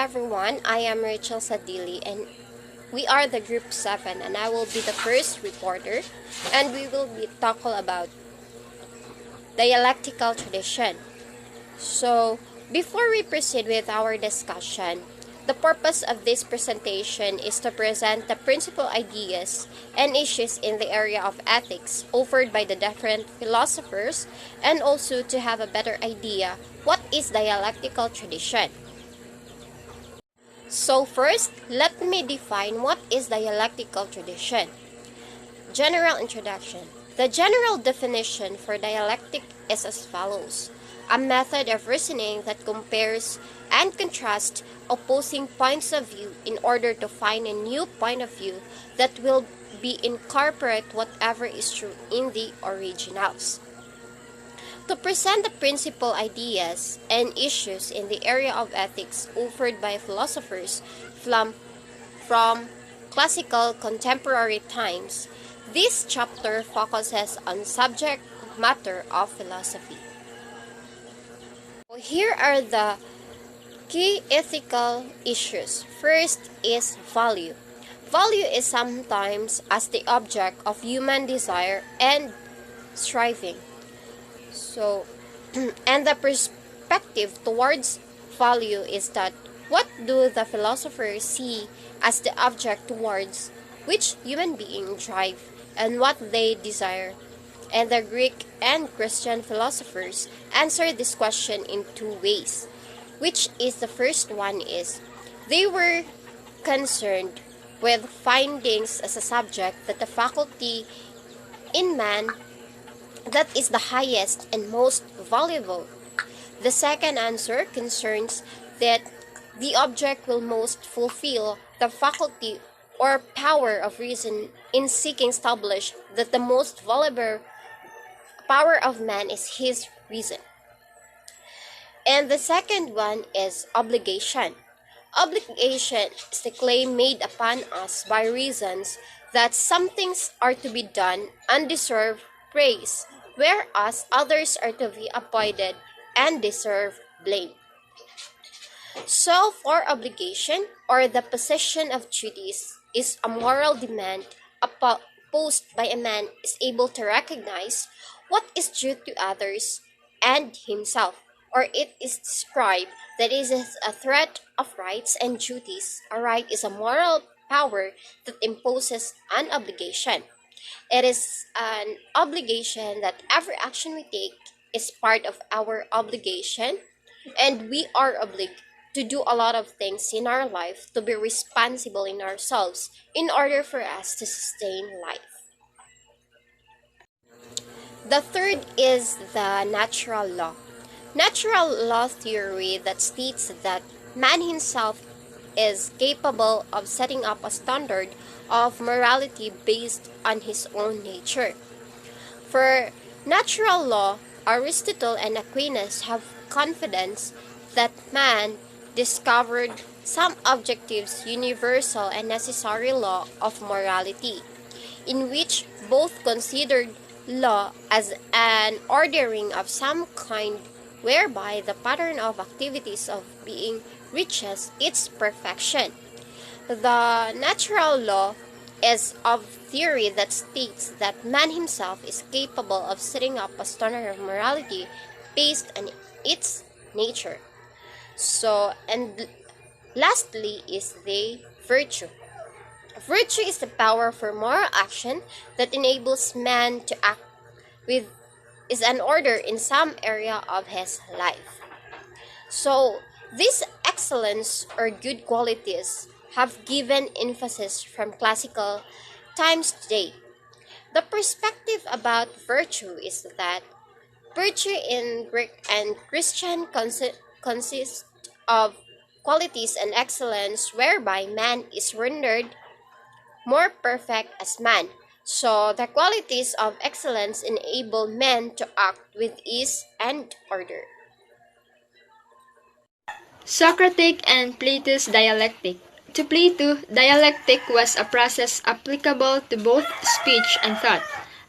everyone, I am Ritchel Sadili and we are the group 7 and I will be the first reporter and we will be talking about dialectical tradition. So, before we proceed with our discussion, the purpose of this presentation is to present the principal ideas and issues in the area of ethics offered by the different philosophers and also to have a better idea what is dialectical tradition. So first, let me define what is dialectical tradition. General introduction. The general definition for dialectic is as follows: a method of reasoning that compares and contrasts opposing points of view in order to find a new point of view that will be incorporate whatever is true in the originals. To present the principal ideas and issues in the area of ethics offered by philosophers from classical contemporary times, this chapter focuses on subject matter of philosophy. Here are the key ethical issues. First is value. Value is sometimes as the object of human desire and striving. And the perspective towards value is that what do the philosophers see as the object towards which human beings drive and what they desire. And the Greek and Christian philosophers answer this question in two ways, which is the first one is they were concerned with findings as a subject that the faculty in man that is the highest and most valuable. The second answer concerns that the object will most fulfill the faculty or power of reason in seeking establish that the most valuable power of man is his reason. And the second one is obligation. Obligation is the claim made upon us by reasons that some things are to be done undeserved praise, whereas others are to be avoided and deserve blame. So, for obligation, or the possession of duties, is a moral demand posed by a man is able to recognize what is due to others and himself, or it is described that it is a threat of rights and duties. A right is a moral power that imposes an obligation. It is an obligation that every action we take is part of our obligation, and we are obliged to do a lot of things in our life to be responsible in ourselves in order for us to sustain life. The third is the natural law. Natural law theory that states that man himself is capable of setting up a standard of morality based on his own nature. For natural law, Aristotle and Aquinas have confidence that man discovered some objectives universal and necessary law of morality, in which both considered law as an ordering of some kind whereby the pattern of activities of being reaches its perfection. The natural law is of theory that states that man himself is capable of setting up a standard of morality based on its nature. And lastly is the virtue. Virtue is the power for moral action that enables man to act with is an order in some area of his life. So, these excellence or good qualities have given emphasis from classical times today. The perspective about virtue is that virtue in Greek and Christian consists of qualities and excellence whereby man is rendered more perfect as man. So, the qualities of excellence enable men to act with ease and order. Socratic and Plato's dialectic. To Plato, dialectic was a process applicable to both speech and thought.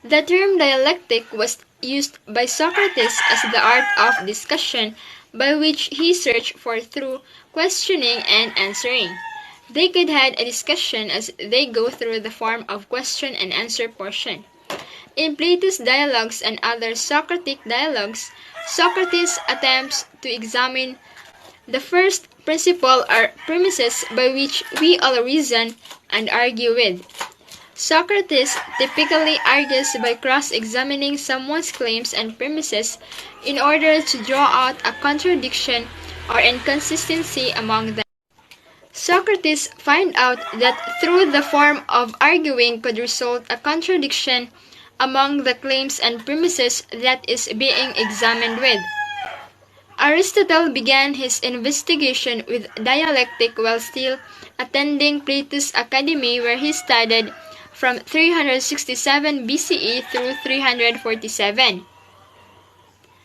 The term dialectic was used by Socrates as the art of discussion by which he searched for through questioning and answering. They could have a discussion as they go through the form of question and answer portion. In Plato's dialogues and other Socratic dialogues, Socrates attempts to examine the first principle or premises by which we all reason and argue with. Socrates typically argues by cross-examining someone's claims and premises in order to draw out a contradiction or inconsistency among them. Socrates found out that through the form of arguing could result a contradiction among the claims and premises that is being examined with. Aristotle began his investigation with dialectic while still attending Plato's Academy, where he studied from 367 BCE through 347.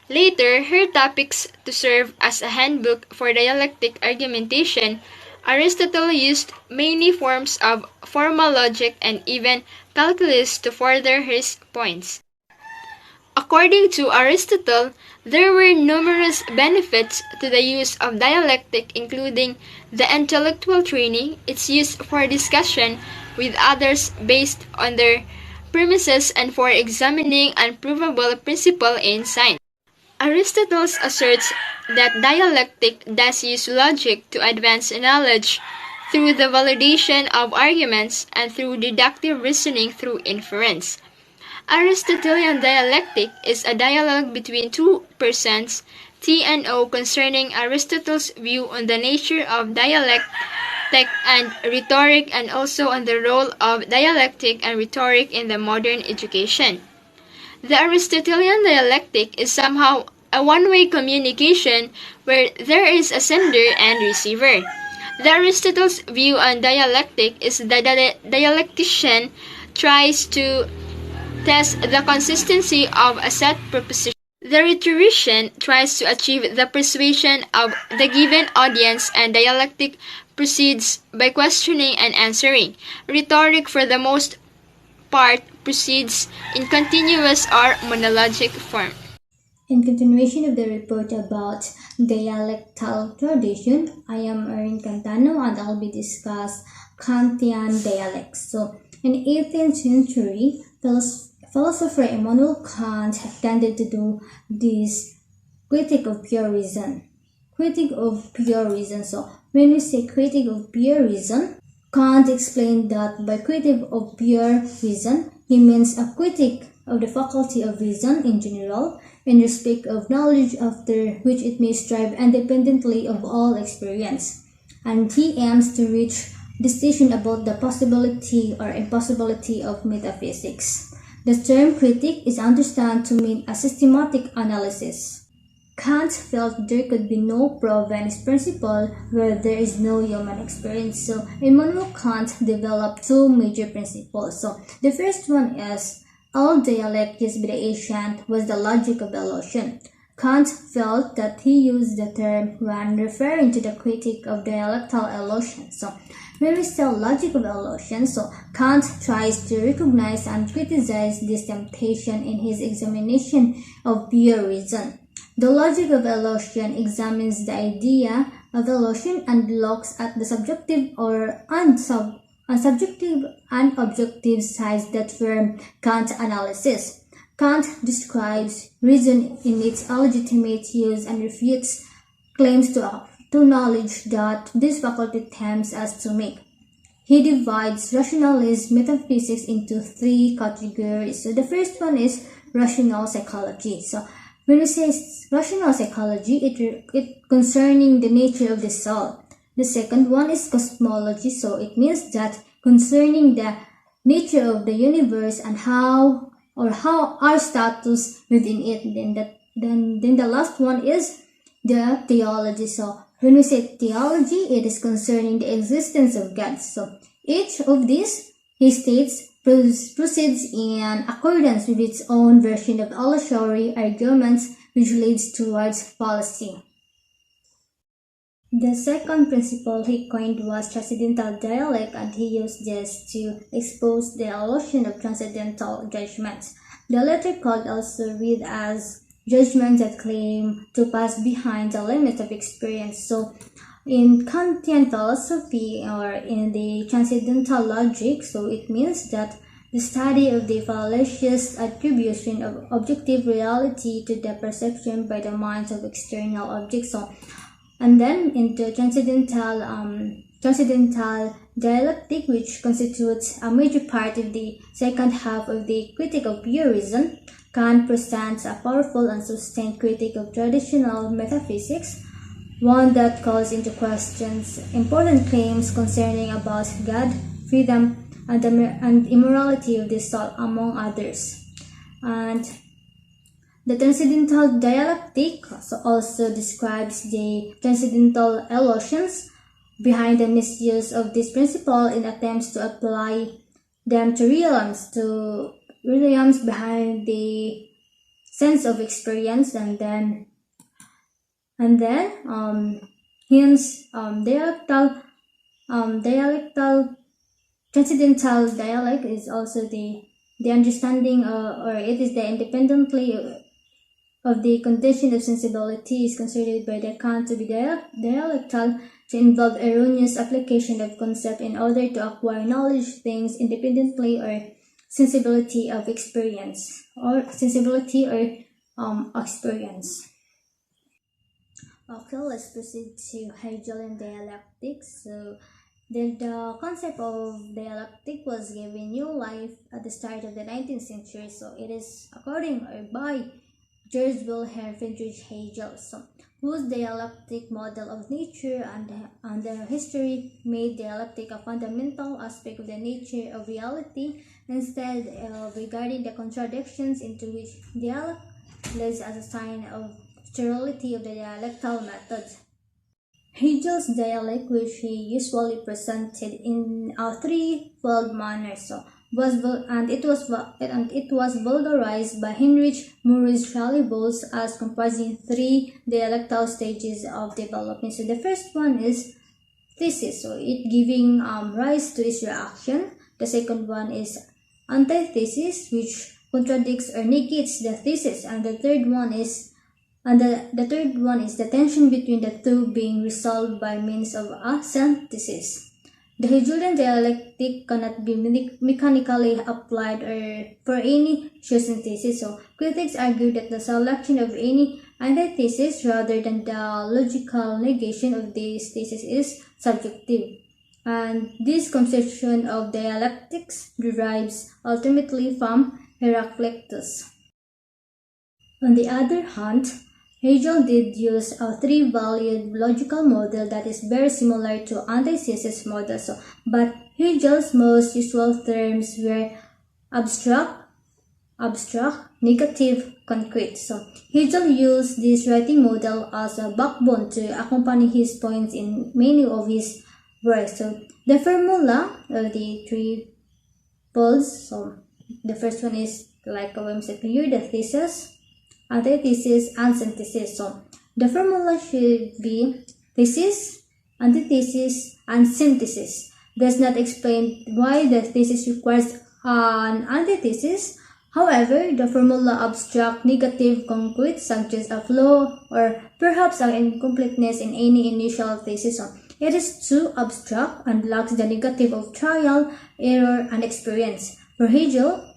Later, her topics to serve as a handbook for dialectic argumentation, Aristotle used many forms of formal logic and even calculus to further his points. According to Aristotle, there were numerous benefits to the use of dialectic, including the intellectual training, its use for discussion with others based on their premises, and for examining unprovable principles in science. Aristotle asserts that dialectic does use logic to advance knowledge through the validation of arguments and through deductive reasoning through inference. Aristotelian dialectic is a dialogue between two persons, T and O, concerning Aristotle's view on the nature of dialectic and rhetoric, and also on the role of dialectic and rhetoric in the modern education. The Aristotelian dialectic is somehow a one-way communication where there is a sender and receiver. The Aristotle's view on dialectic is that the dialectician tries to test the consistency of a set proposition. The rhetorician tries to achieve the persuasion of the given audience, and dialectic proceeds by questioning and answering. Rhetoric, for the most part, proceeds in continuous or monologic form. In continuation of the report about dialectical tradition, I am Airen Cantano and I'll be discuss Kantian dialects. So, in the 18th century, philosopher Immanuel Kant tended to do this critique of pure reason. Critique of pure reason. So, when we say critique of pure reason, Kant explained that by critique of pure reason, he means a critique of the faculty of reason in general, in respect of knowledge after which it may strive independently of all experience. And he aims to reach decision about the possibility or impossibility of metaphysics. The term critique is understood to mean a systematic analysis. Kant felt there could be no provenance principle where there is no human experience. So Immanuel Kant developed two major principles. So the first one is all dialect used by the ancient was the logic of illusion. Kant felt that he used the term when referring to the critique of dialectal illusion. So when we say logic of illusion, so Kant tries to recognize and criticize this temptation in his examination of pure reason. The logic of illusion examines the idea of illusion and looks at the subjective or subjective and objective sides that form Kant analysis. Kant describes reason in its illegitimate use and refutes claims to knowledge that this faculty tempts us to make. He divides rationalist metaphysics into three categories. So the first one is rational psychology. So when we say rational psychology, it concerning the nature of the soul. The second one is cosmology, so it means that concerning the nature of the universe and how our status within it. Then the last one is the theology. So when we say theology, it is concerning the existence of God. So each of these, he states, proceeds in accordance with its own version of illusory arguments, which leads towards fallacy. The second principle he coined was transcendental dialect, and he used this to expose the illusion of transcendental judgments. The letter called also read as judgments that claim to pass behind the limits of experience. So, in Kantian philosophy or in the transcendental logic, so it means that the study of the fallacious attribution of objective reality to the perception by the minds of external objects. So, and then into transcendental dialectic, which constitutes a major part of the second half of the critique of pure reason. Kant presents a powerful and sustained critique of traditional metaphysics, one that calls into questions important claims concerning about God, freedom, and immorality of the soul, among others. And the transcendental dialectic also describes the transcendental illusions behind the misuse of this principle in attempts to apply them to realms behind the sense of experience, and then hence dialectal transcendental dialect is also the understanding, or it is the independently of the condition of sensibility is considered by the Kant to be dialectal, to involve erroneous application of concept in order to acquire knowledge things independently, or sensibility of experience, or sensibility or experience. Okay, let's proceed to Hegelian dialectics. So, the concept of dialectic was given new life at the start of the 19th century. So, it is according or by George Wilhelm Friedrich Hegel, whose dialectic model of nature and their history made dialectic a fundamental aspect of the nature of reality, instead of regarding the contradictions into which dialect leads as a sign of sterility of the dialectal method. Hegel's dialect, which he usually presented in a threefold manner, it was vulgarized by Heinrich Maurice Schalibos as comprising three dialectal stages of development. So the first one is thesis, so it giving rise to its reaction. The second one is antithesis, which contradicts or negates the thesis, and the third one is the tension between the two being resolved by means of a synthesis. The Hegelian dialectic cannot be mechanically applied or for any chosen thesis, so critics argue that the selection of any antithesis rather than the logical negation of this thesis is subjective. And this conception of dialectics derives ultimately from Heraclitus. On the other hand, Hegel did use a three-valued logical model that is very similar to antithesis model, but Hegel's most usual terms were abstract, negative, concrete. So Hegel used this writing model as a backbone to accompany his points in many of his works. So the formula of the three poles, so the first one is like a clear, the thesis, antithesis, and synthesis. So the formula should be thesis, antithesis, and synthesis. Does not explain why the thesis requires an antithesis. However, the formula abstract, negative, concrete suggests a flaw or perhaps an incompleteness in any initial thesis. So it is too abstract and lacks the negative of trial, error, and experience. For Hegel,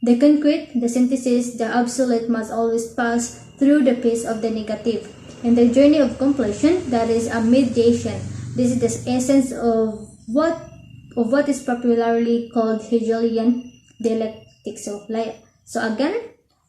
the concrete, the synthesis, the absolute must always pass through the phase of the negative. In the journey of completion, that is a mediation. This is the essence of what is popularly called Hegelian dialectic. So again,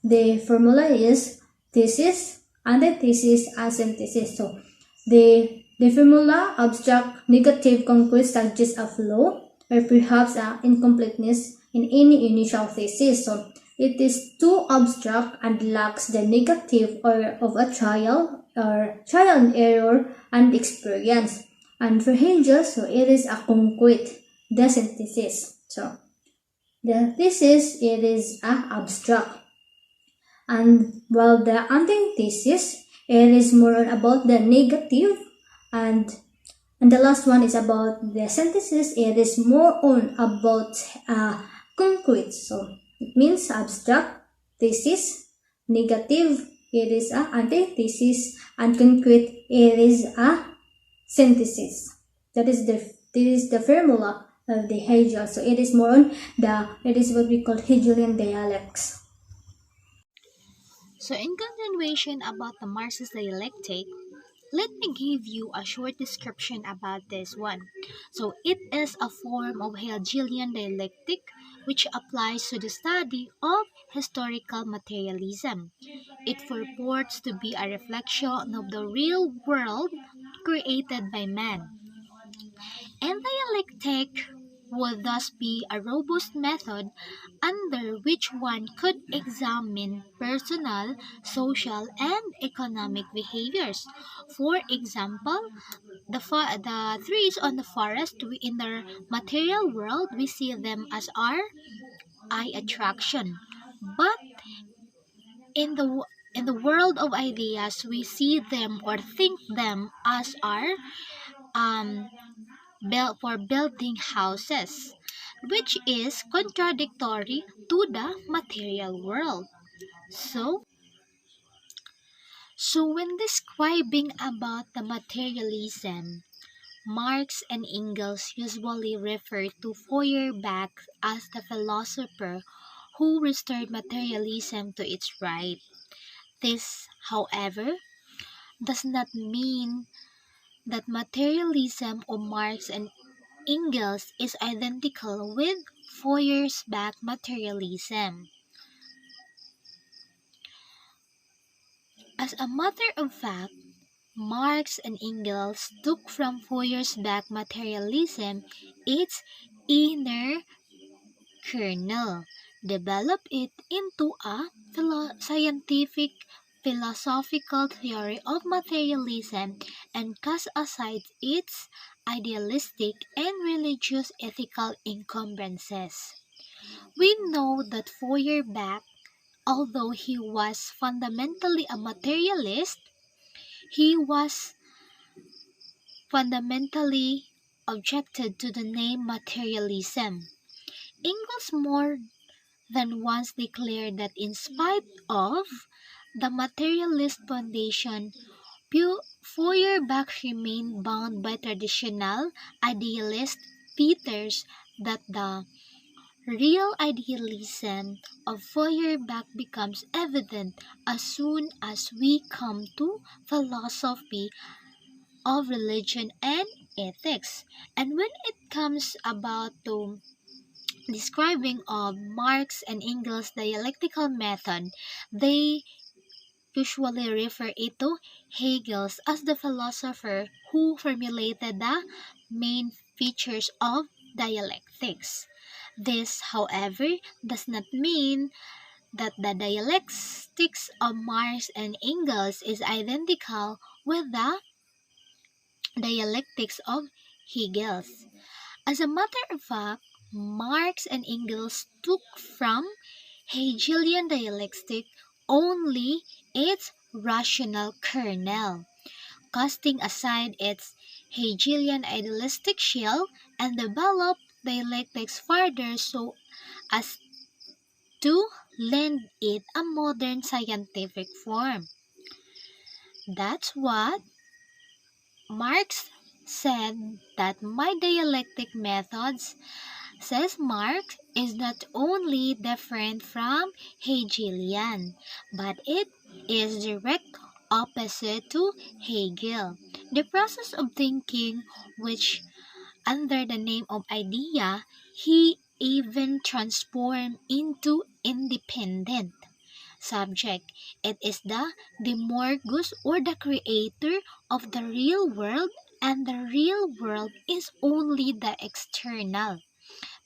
the formula is thesis, antithesis, and synthesis. So the formula abstract, negative, concrete suggests a flaw or perhaps an incompleteness in any initial thesis. So it is too abstract and lacks the negative or of a trial and error and experience. And for Hegel, so it is a concrete, the synthesis. So the thesis, it is abstract. And while the antithesis, it is more about the negative, and the last one is about the synthesis. It is more on about concrete. So it means abstract, thesis, negative, it is a antithesis, and concrete, it is a synthesis. That is the formula of the Hegel. So it is more on it is what we call Hegelian dialectics. So, in continuation about the Marxist dialectic, let me give you a short description about this one. So, it is a form of Hegelian dialectic which applies to the study of historical materialism. It purports to be a reflection of the real world created by man. And dialectic would thus be a robust method under which one could examine personal, social, and economic behaviors. For example, the trees on the forest in the material world, we see them as our eye attraction. But in the world of ideas, we see them or think them as our um, for building houses, which is contradictory to the material world. So, when describing about the materialism, Marx and Engels usually refer to Feuerbach as the philosopher who restored materialism to its right. This, however, does not mean that materialism of Marx and Engels is identical with Feuerbach materialism. As a matter of fact, Marx and Engels took from Feuerbach materialism its inner kernel, developed it into a scientific philosophical theory of materialism, and cast aside its idealistic and religious ethical encumbrances. We know that Feuerbach, although he was fundamentally a materialist, he was fundamentally objected to the name materialism. Engels more than once declared that in spite of the materialist foundation, Feuerbach remained bound by traditional idealist theaters, that the real idealism of Feuerbach becomes evident as soon as we come to philosophy of religion and ethics. And when it comes about to describing of Marx and Engels' dialectical method, they usually refer it to Hegel as the philosopher who formulated the main features of dialectics. This, however, does not mean that the dialectics of Marx and Engels is identical with the dialectics of Hegel. As a matter of fact, Marx and Engels took from Hegelian dialectic only its rational kernel, casting aside its Hegelian idealistic shell, and developed dialectics further so as to lend it a modern scientific form. That's what Marx said, that my dialectic methods, says Marx, is not only different from Hegelian, but it is direct opposite to Hegel. The process of thinking, which under the name of idea, he even transformed into independent subject. It is the Demorgus, or the creator of the real world, and the real world is only the external,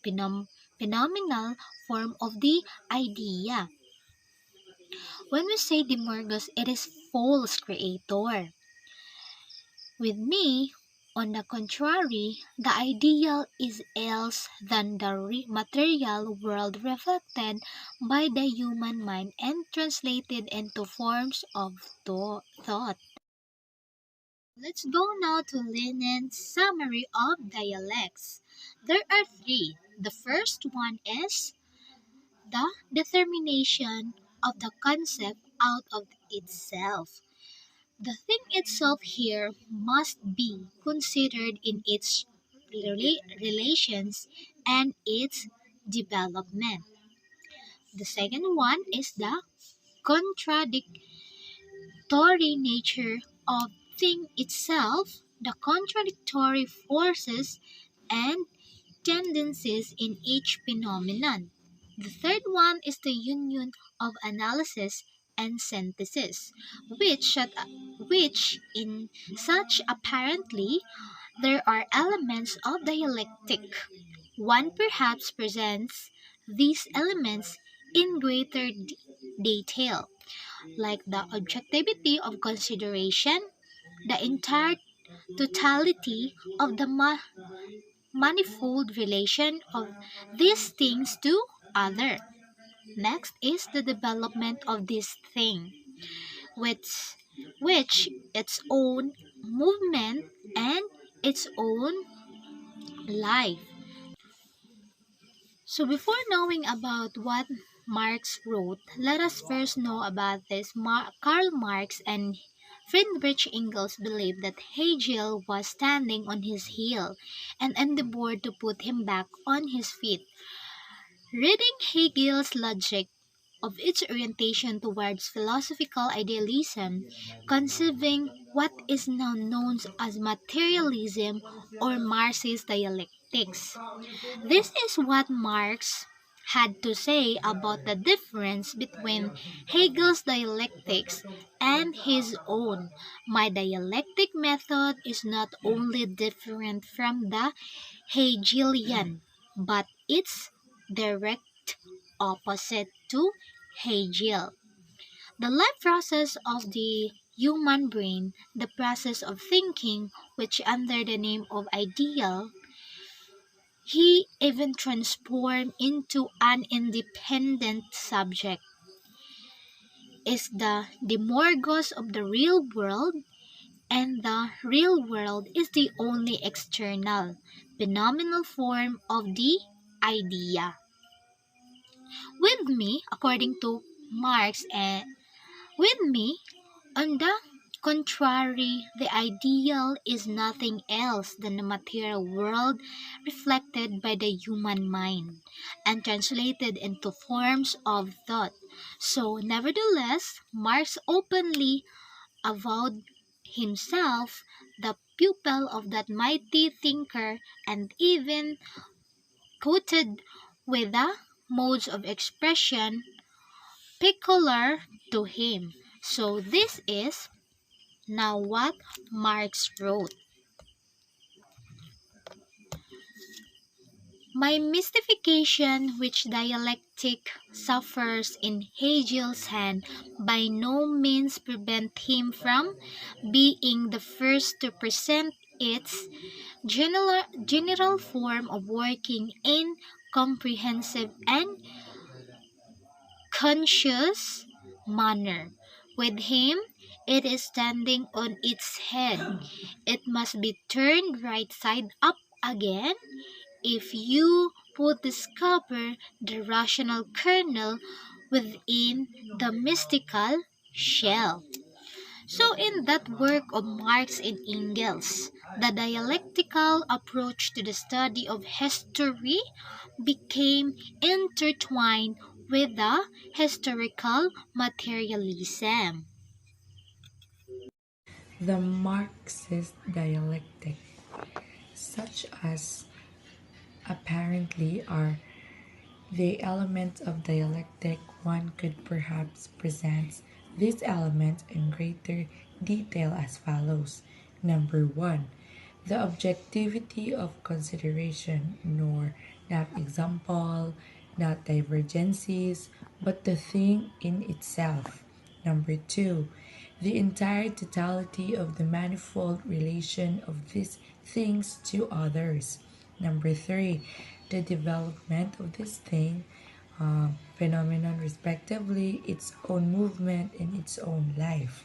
phenomenal form of the idea. When we say Demorgus, it is false creator. With me, on the contrary, the ideal is else than the material world reflected by the human mind and translated into forms of thought. Let's go now to Lenin's summary of dialects. There are three. The first one is the determination of the concept out of itself. The thing itself here must be considered in its relations and its development. The second one is the contradictory nature of thing itself, the contradictory forces and tendencies in each phenomenon. The third one is the union of analysis and synthesis, which in such apparently there are elements of dialectic. One perhaps presents these elements in greater detail, like the objectivity of consideration, the entire totality of the manifold relation of these things to other. Next is the development of this thing, which its own movement and its own life. So before knowing about what Marx wrote, let us first know about this. Karl Marx and Friedrich Engels believed that Hegel was standing on his heel and endeavored to put him back on his feet. Reading Hegel's logic of its orientation towards philosophical idealism, conceiving what is now known as materialism or Marxist dialectics. This is what Marx had to say about the difference between Hegel's dialectics and his own. My dialectic method is not only different from the Hegelian, but it's direct opposite to Hegel. The life process of the human brain, the process of thinking, which under the name of ideal, he even transformed into an independent subject, is the demorgos of the real world, and the real world is the only external, phenomenal form of the idea. With me, according to Marx, and with me, on the contrary, the ideal is nothing else than the material world reflected by the human mind and translated into forms of thought. So, nevertheless, Marx openly avowed himself the pupil of that mighty thinker and even quoted with the modes of expression peculiar to him. So, this is now what Marx wrote. My mystification which dialectic suffers in Hegel's hand by no means prevent him from being the first to present its general form of working in comprehensive and conscious manner. With him, it is standing on its head. It must be turned right side up again if you would discover the rational kernel within the mystical shell. So, in that work of Marx and Engels, the dialectical approach to the study of history became intertwined with the historical materialism. The Marxist dialectic, such as apparently are the elements of dialectic, one could perhaps present these elements in greater detail as follows. Number one, the objectivity of consideration, nor not example, not divergencies, but the thing in itself. Number two, the entire totality of the manifold relation of these things to others. Number three, the development of this thing, phenomenon, respectively, its own movement in its own life.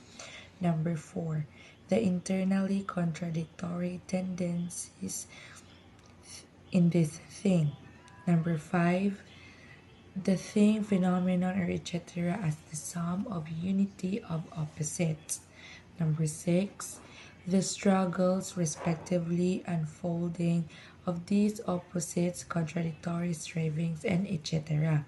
Number four, the internally contradictory tendencies in this thing. Number five, the thing, phenomenon, or etc. as the sum of unity of opposites. Number 6, the struggles, respectively, unfolding of these opposites, contradictory strivings, and etc.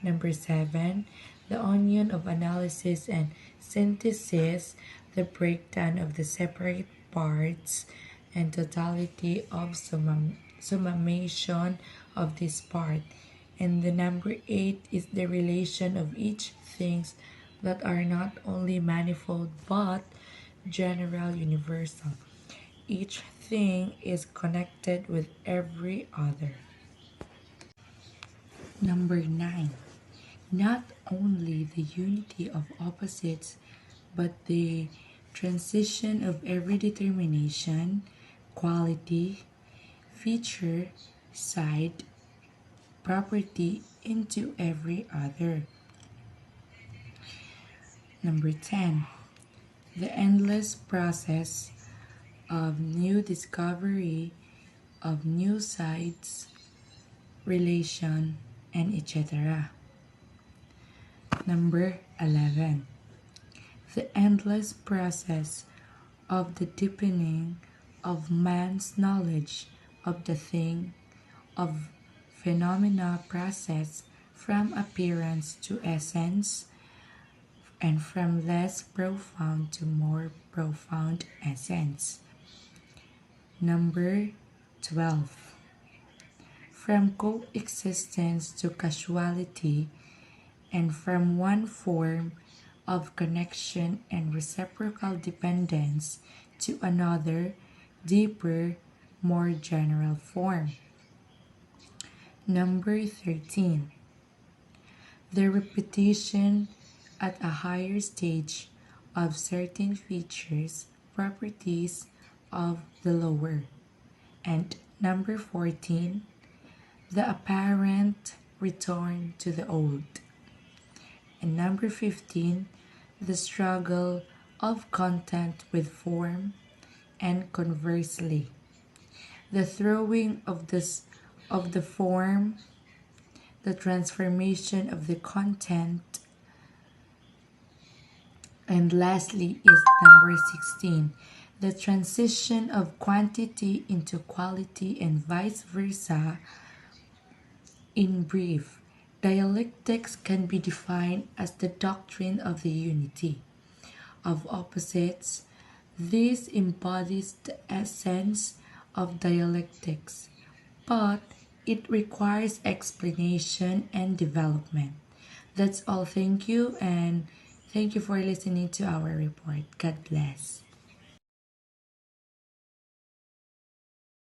Number 7, the onion of analysis and synthesis, the breakdown of the separate parts and totality of summation of this part. And the number 8 is the relation of each things that are not only manifold but general, universal. Each thing is connected with every other. Number 9. Not only the unity of opposites, but the transition of every determination, quality, feature, side, property into every other. Number 10. The endless process of new discovery of new sides, relation, and etc. Number 11. The endless process of the deepening of man's knowledge of the thing, of phenomena process from appearance to essence, and from less profound to more profound essence. Number 12. From coexistence to casuality, and from one form of connection and reciprocal dependence to another, deeper, more general form. Number 13. The repetition at a higher stage of certain features, properties of the lower. And number 14. The apparent return to the old. And number 15, the struggle of content with form, and conversely, the throwing of the form, the transformation of the content, and lastly is number 16, the transition of quantity into quality and vice versa. In brief, dialectics can be defined as the doctrine of the unity of opposites. This embodies the essence of dialectics, but it requires explanation and development. That's all. Thank you, and thank you for listening to our report. God bless.